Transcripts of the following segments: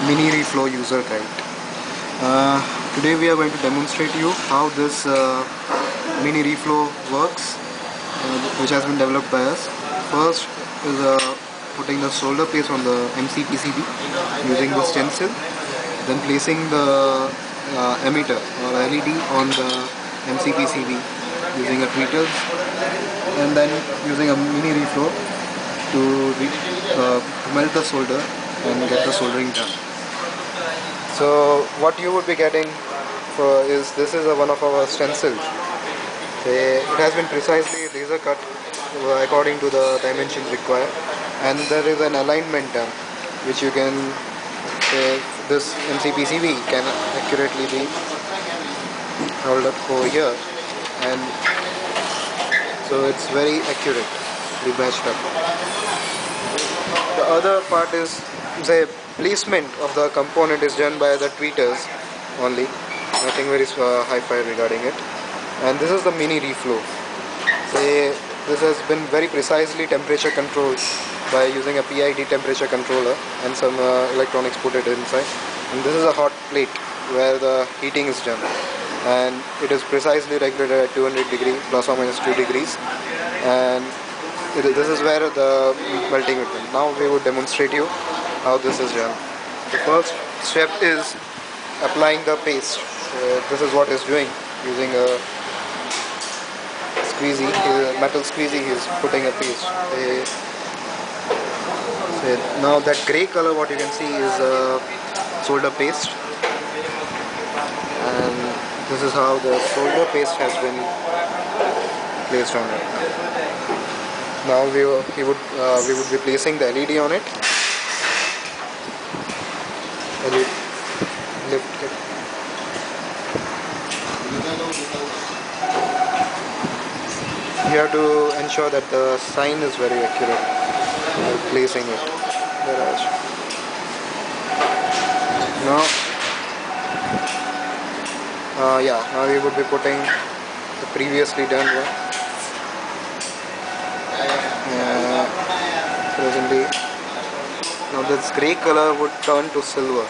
Mini-Reflow user guide. Today we are going to demonstrate you how this Mini-Reflow works, which has been developed by us. First is putting the solder paste on the MCPCB using the stencil, then placing the emitter or LED on the MCPCB using a tweeter, and then using a Mini-Reflow to melt the solder and get the soldering done. So what you would be getting is this is one of our stencils. It has been precisely laser cut according to the dimensions required, and there is an alignment done which you can this MCPCB can accurately be held up over here, and so it's very accurately matched up. The other part is the placement of the component is done by the tweeters only, nothing very hi-fi regarding it. And this is the Mini-Reflow. This has been very precisely temperature controlled by using a PID temperature controller and some electronics put it inside. And this is a hot plate where the heating is done, and it is precisely regulated at 200 degrees plus or minus 2 degrees, and this is where the melting will be. Now we would demonstrate you how this is done. The first step is applying the paste. This is what is doing using a squeezy, metal squeezy. He is putting a paste. Now that grey color, what you can see is solder paste, and this is how the solder paste has been placed on it. Now we would be placing the LED on it. Lift it. You have to ensure that the sign is very accurate while placing it. Now we would be putting the previously done one. Presently, now this grey color would turn to silver.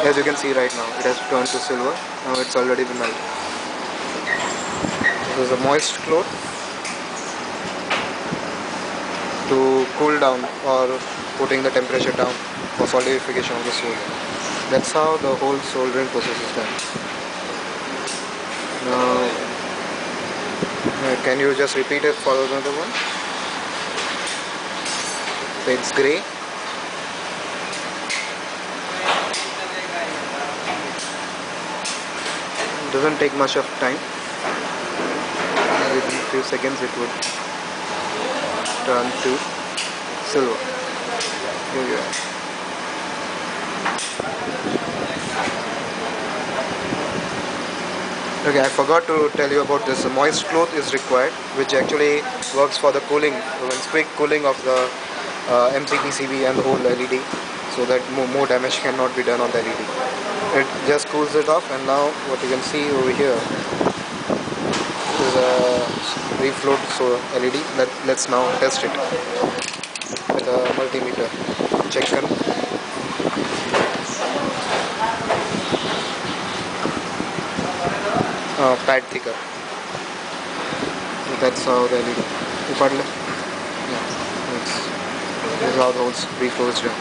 As you can see right now, it has turned to silver. Now it's already been melted. This is a moist cloth to cool down or putting the temperature down for solidification of the solder. That's how the whole soldering process is done. Now, can you just repeat it for another one? It's grey. It doesn't take much of time. Within a few seconds it would turn to silver. Here you are. Okay, I forgot to tell you about this. A moist cloth is required, which actually works for the cooling, quick cooling of the MCPCB and the whole LED, so that more damage cannot be done on the LED. It just cools it off, and now what you can see over here is a reflowed LED. Let's now test it with a multimeter. Check current. Pad thicker. That's how the LED. Yeah, this is how the whole reflow is done.